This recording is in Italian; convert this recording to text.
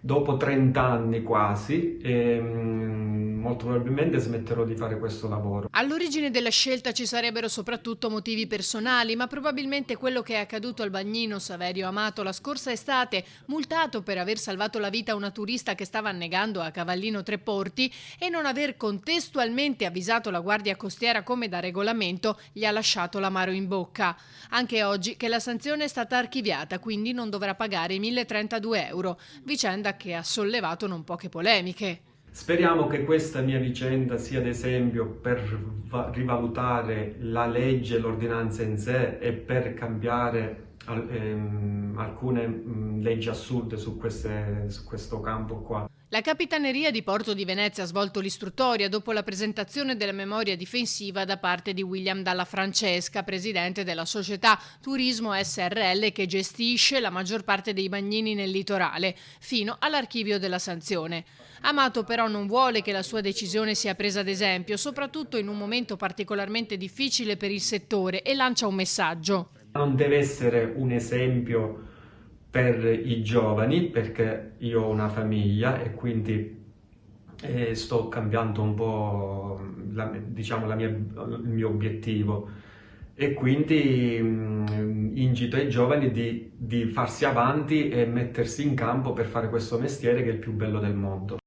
dopo 30 anni quasi, e molto probabilmente smetterò di fare questo lavoro. All'origine della scelta ci sarebbero soprattutto motivi personali, ma probabilmente quello che è accaduto al bagnino Saverio Amato la scorsa estate, multato per aver salvato la vita a una turista che stava annegando a Cavallino Treporti e non aver contestualmente avvisato la Guardia Costiera come da regolamento, gli ha lasciato l'amaro in bocca. Anche oggi che la sanzione è stata archiviata, quindi non dovrà pagare i 1.032 euro, vicenda che ha sollevato non poche polemiche. Speriamo che questa mia vicenda sia d'esempio per rivalutare la legge, l'ordinanza in sé e per cambiare alcune leggi assurde su questo campo qua. La Capitaneria di Porto di Venezia ha svolto l'istruttoria dopo la presentazione della memoria difensiva da parte di William Dalla Francesca, presidente della società Turismo SRL che gestisce la maggior parte dei bagnini nel litorale, fino all'archivio della sanzione. Amato però non vuole che la sua decisione sia presa ad esempio, soprattutto in un momento particolarmente difficile per il settore, e lancia un messaggio. Non deve essere un esempio per i giovani, perché io ho una famiglia e quindi sto cambiando un po' il mio obiettivo, e quindi incito ai giovani di farsi avanti e mettersi in campo per fare questo mestiere che è il più bello del mondo.